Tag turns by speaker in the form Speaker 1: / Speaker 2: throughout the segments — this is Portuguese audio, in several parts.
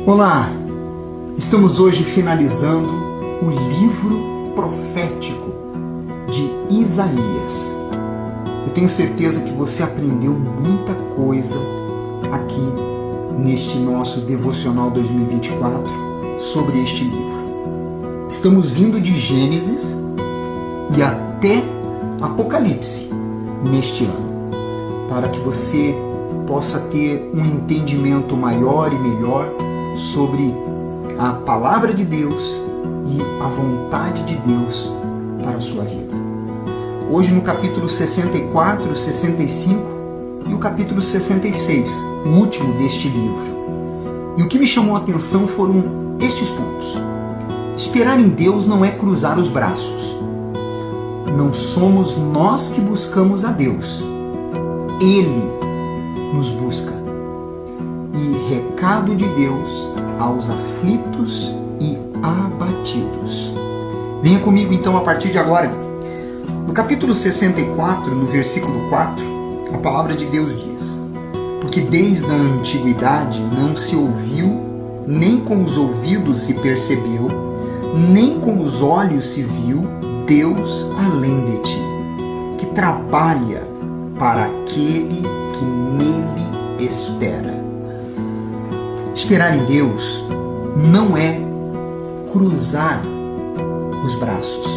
Speaker 1: Olá! Estamos hoje finalizando o livro profético de Isaías. Eu tenho certeza que você aprendeu muita coisa aqui neste nosso Devocional 2024 sobre este livro. Estamos vindo de Gênesis e até Apocalipse neste ano, para que você possa ter um entendimento maior e melhor sobre a palavra de Deus e a vontade de Deus para a sua vida. Hoje no capítulo 64, 65 e o capítulo 66, o último deste livro. E o que me chamou a atenção foram estes pontos. Esperar em Deus não é cruzar os braços. Não somos nós que buscamos a Deus. Ele nos busca. E recado de Deus aos aflitos e abatidos. Venha comigo então a partir de agora. No capítulo 64, no versículo 4, a palavra de Deus diz: porque desde a antiguidade não se ouviu, nem com os ouvidos se percebeu, nem com os olhos se viu Deus além de ti, que trabalha para aquele que nele espera. Esperar em Deus não é cruzar os braços.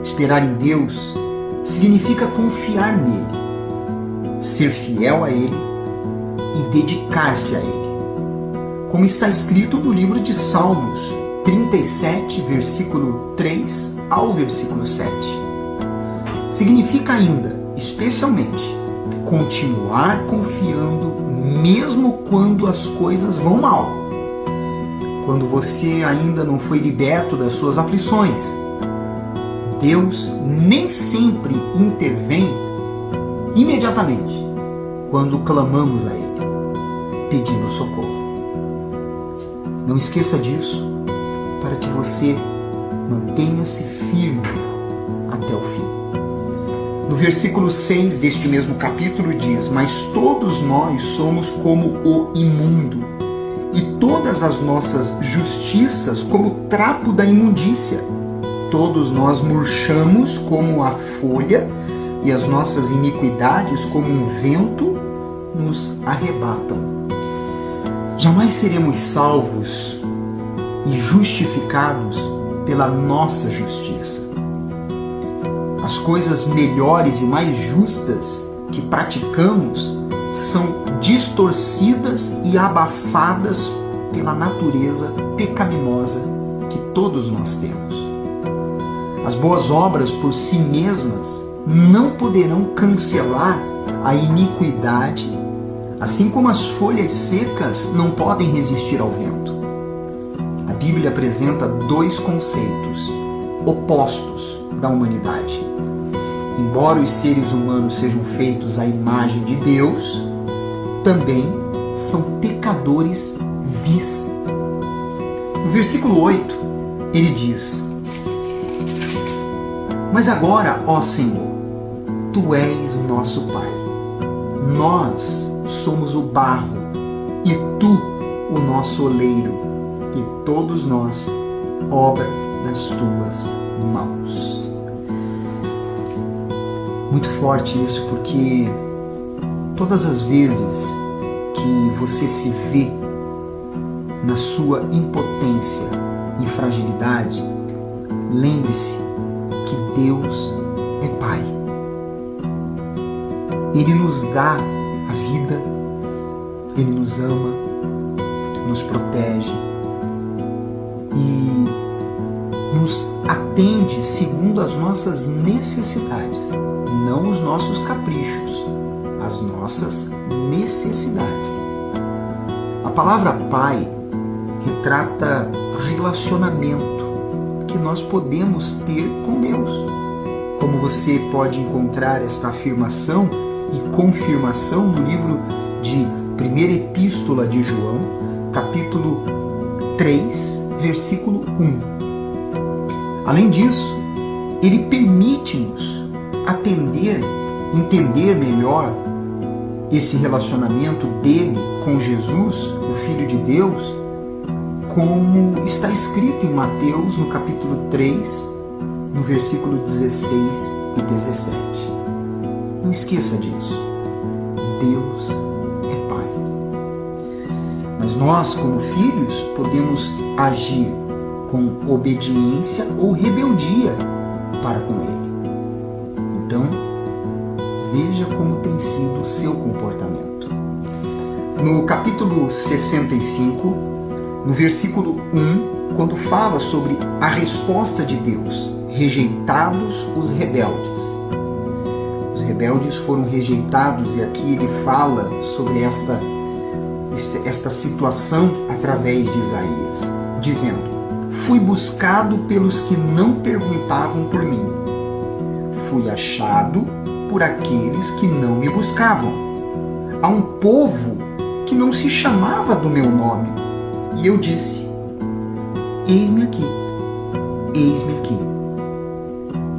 Speaker 1: Esperar em Deus significa confiar nele, ser fiel a ele e dedicar-se a ele. Como está escrito no livro de Salmos 37, versículo 3 ao versículo 7. Significa ainda, especialmente, continuar confiando mesmo quando as coisas vão mal. Quando você ainda não foi liberto das suas aflições. Deus nem sempre intervém imediatamente quando clamamos a Ele, pedindo socorro. Não esqueça disso, para que você mantenha-se firme até o fim. No versículo 6 deste mesmo capítulo diz: mas todos nós somos como o imundo, e todas as nossas justiças como trapo da imundícia. Todos nós murchamos como a folha, e as nossas iniquidades como um vento nos arrebatam. Jamais seremos salvos e justificados pela nossa justiça. As coisas melhores e mais justas que praticamos são distorcidas e abafadas pela natureza pecaminosa que todos nós temos. As boas obras por si mesmas não poderão cancelar a iniquidade, assim como as folhas secas não podem resistir ao vento. A Bíblia apresenta dois conceitos opostos da humanidade. Embora os seres humanos sejam feitos à imagem de Deus, também são pecadores vis. No versículo 8, ele diz: mas agora, ó Senhor, Tu és o nosso Pai. Nós somos o barro e Tu o nosso oleiro, e todos nós, obra das Tuas mãos. Muito forte isso, porque todas as vezes que você se vê na sua impotência e fragilidade, lembre-se que Deus é Pai. Ele nos dá a vida, Ele nos ama, nos protege e nos atende segundo as nossas necessidades, não os nossos caprichos, as nossas necessidades. A palavra Pai retrata relacionamento que nós podemos ter com Deus. Como você pode encontrar esta afirmação e confirmação no livro de Primeira Epístola de João, capítulo 3, versículo 1. Além disso, ele permite-nos entender melhor esse relacionamento dele com Jesus, o Filho de Deus, como está escrito em Mateus, no capítulo 3, no versículo 16 e 17. Não esqueça disso. Deus é Pai. Mas nós, como filhos, podemos agir com obediência ou rebeldia para com Ele. Então, veja como tem sido o seu comportamento. No capítulo 65, no versículo 1, quando fala sobre a resposta de Deus, rejeitados os rebeldes. Os rebeldes foram rejeitados, e aqui ele fala sobre esta situação através de Isaías, dizendo: fui buscado pelos que não perguntavam por mim. Fui achado por aqueles que não me buscavam. Há um povo que não se chamava do meu nome. E eu disse: eis-me aqui, eis-me aqui.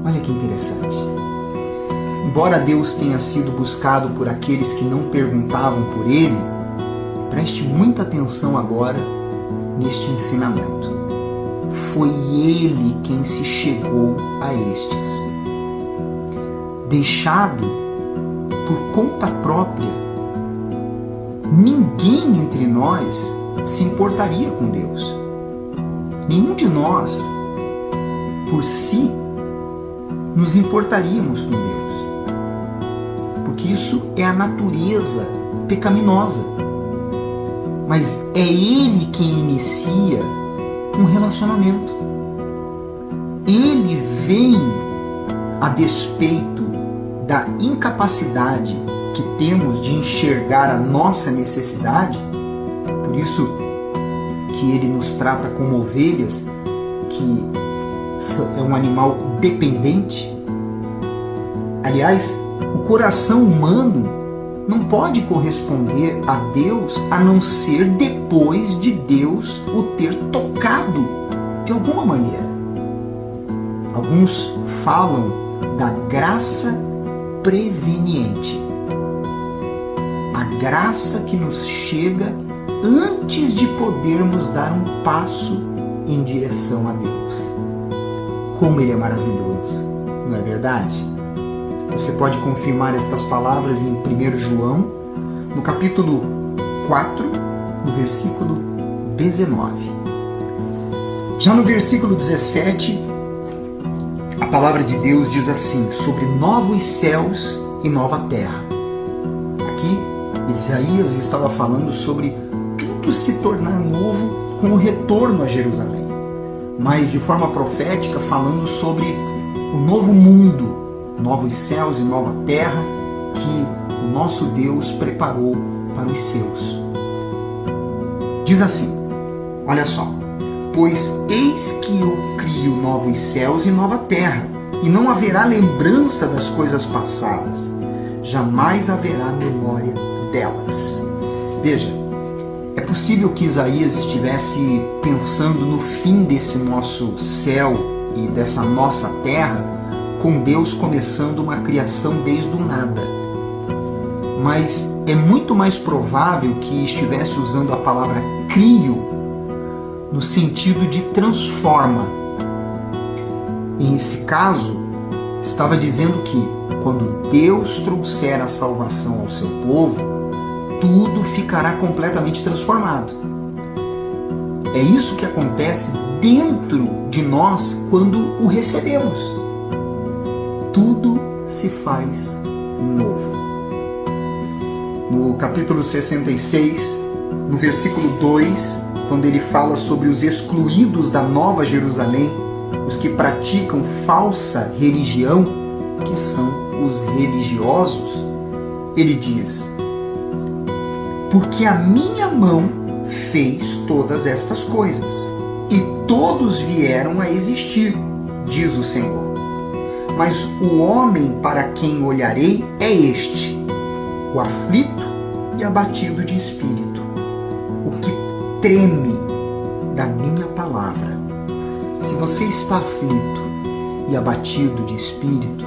Speaker 1: Olha que interessante. Embora Deus tenha sido buscado por aqueles que não perguntavam por Ele, preste muita atenção agora neste ensinamento. Foi Ele quem se chegou a estes. Deixado por conta própria, ninguém entre nós se importaria com Deus. Nenhum de nós, por si, nos importaríamos com Deus. Porque isso é a natureza pecaminosa. Mas é Ele quem inicia um relacionamento. Ele vem a despeito da incapacidade que temos de enxergar a nossa necessidade. Por isso que Ele nos trata como ovelhas, que é um animal dependente. Aliás, o coração humano não pode corresponder a Deus a não ser depois de Deus o ter tocado de alguma maneira. Alguns falam da graça preveniente. A graça que nos chega antes de podermos dar um passo em direção a Deus. Como Ele é maravilhoso, não é verdade? Você pode confirmar estas palavras em 1 João, no capítulo 4, no versículo 19. Já no versículo 17, a palavra de Deus diz assim, sobre novos céus e nova terra. Aqui, Isaías estava falando sobre tudo se tornar novo com o retorno a Jerusalém, mas de forma profética falando sobre o novo mundo, novos céus e nova terra que o nosso Deus preparou para os seus. Diz assim, olha só: pois eis que eu crio novos céus e nova terra, e não haverá lembrança das coisas passadas, jamais haverá memória delas. Veja, é possível que Isaías estivesse pensando no fim desse nosso céu e dessa nossa terra, com Deus começando uma criação desde o nada. Mas é muito mais provável que estivesse usando a palavra crio no sentido de transforma. E nesse caso, estava dizendo que quando Deus trouxer a salvação ao seu povo, tudo ficará completamente transformado. É isso que acontece dentro de nós quando o recebemos. Tudo se faz novo. No capítulo 66, no versículo 2, quando ele fala sobre os excluídos da Nova Jerusalém, os que praticam falsa religião, que são os religiosos, ele diz: porque a minha mão fez todas estas coisas, e todos vieram a existir, diz o Senhor. Mas o homem para quem olharei é este, o aflito e abatido de espírito, o que treme da minha palavra. Se você está aflito e abatido de espírito,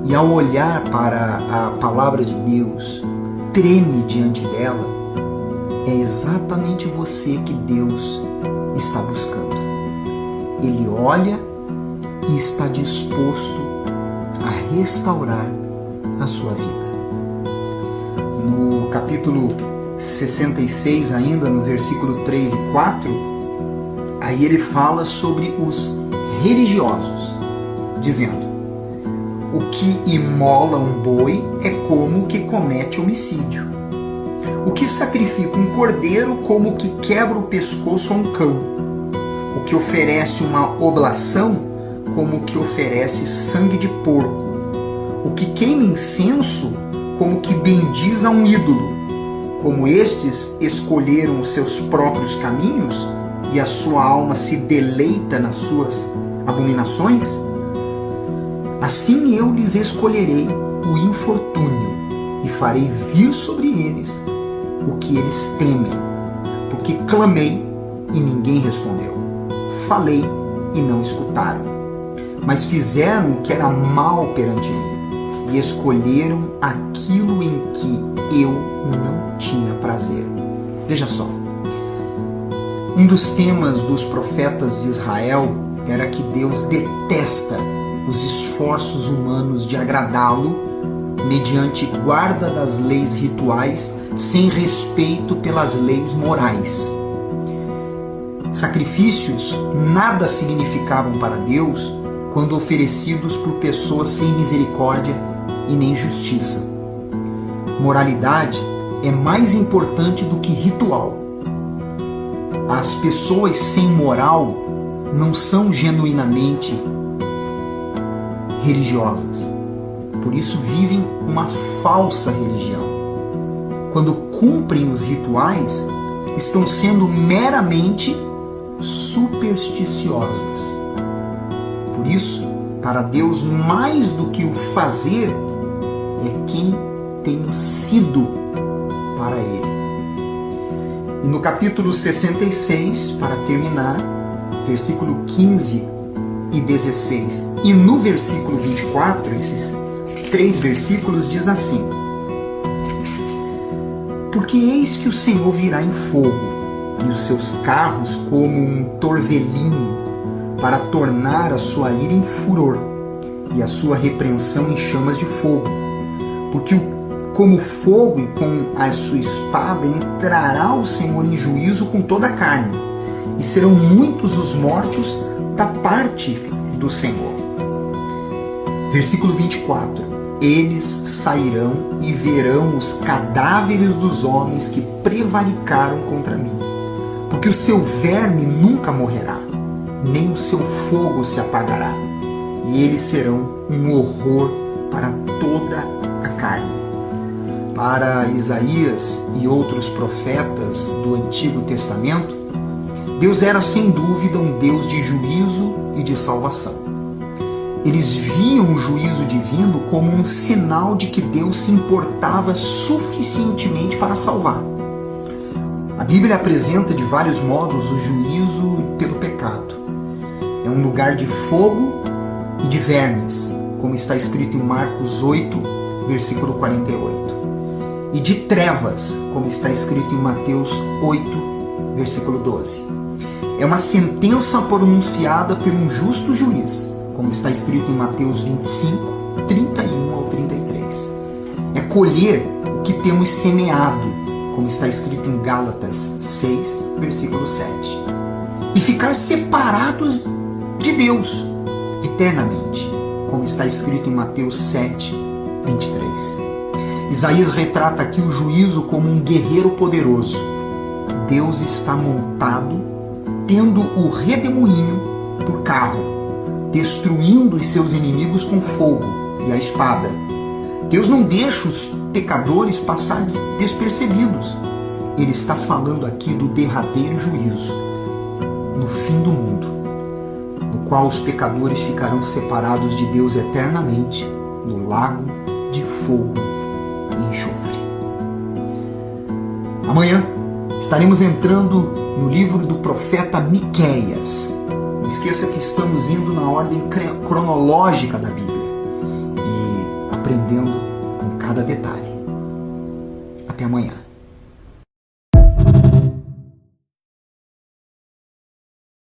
Speaker 1: e ao olhar para a palavra de Deus, treme diante dela, é exatamente você que Deus está buscando. Ele olha e está disposto a restaurar a sua vida. No capítulo 66, ainda no versículo 3 e 4, aí ele fala sobre os religiosos, dizendo: o que imola um boi é como o que comete homicídio. O que sacrifica um cordeiro como o que quebra o pescoço a um cão. O que oferece uma oblação como o que oferece sangue de porco. O que queima incenso como o que bendiz a um ídolo. Como estes escolheram os seus próprios caminhos e a sua alma se deleita nas suas abominações, assim eu lhes escolherei o infortúnio e farei vir sobre eles o que eles temem, porque clamei e ninguém respondeu, falei e não escutaram, mas fizeram o que era mal perante mim e escolheram aquilo em que eu não tinha prazer. Veja só, um dos temas dos profetas de Israel era que Deus detesta os esforços humanos de agradá-lo mediante guarda das leis rituais sem respeito pelas leis morais. Sacrifícios nada significavam para Deus quando oferecidos por pessoas sem misericórdia e nem justiça. Moralidade é mais importante do que ritual. As pessoas sem moral não são genuinamente religiosas. Por isso vivem uma falsa religião. Quando cumprem os rituais, estão sendo meramente supersticiosas. Por isso, para Deus, mais do que o fazer, é quem tem sido para Ele. E no capítulo 66, para terminar, versículo 15 e 16, e no versículo 24, esses 3 versículos diz assim: porque eis que o Senhor virá em fogo, e os seus carros como um torvelinho, para tornar a sua ira em furor, e a sua repreensão em chamas de fogo. Porque como fogo e com a sua espada entrará o Senhor em juízo com toda a carne, e serão muitos os mortos da parte do Senhor. Versículo 24. Eles sairão e verão os cadáveres dos homens que prevaricaram contra mim, porque o seu verme nunca morrerá, nem o seu fogo se apagará, e eles serão um horror para toda a carne. Para Isaías e outros profetas do Antigo Testamento, Deus era sem dúvida um Deus de juízo e de salvação. Eles viam o juízo divino como um sinal de que Deus se importava suficientemente para salvar. A Bíblia apresenta de vários modos o juízo pelo pecado. É um lugar de fogo e de vermes, como está escrito em Marcos 8, versículo 48. E de trevas, como está escrito em Mateus 8, versículo 12. É uma sentença pronunciada por um justo juiz, como está escrito em Mateus 25, 31 ao 33. É colher o que temos semeado, como está escrito em Gálatas 6, versículo 7. E ficar separados de Deus eternamente, como está escrito em Mateus 7, 23. Isaías retrata aqui o juízo como um guerreiro poderoso. Deus está montado, tendo o redemoinho por carro, destruindo os seus inimigos com fogo e a espada. Deus não deixa os pecadores passar despercebidos. Ele está falando aqui do derradeiro juízo, no fim do mundo, no qual os pecadores ficarão separados de Deus eternamente, no lago de fogo e enxofre. Amanhã estaremos entrando no livro do profeta Miqueias. Não esqueça que estamos indo na ordem cronológica da Bíblia e aprendendo com cada detalhe.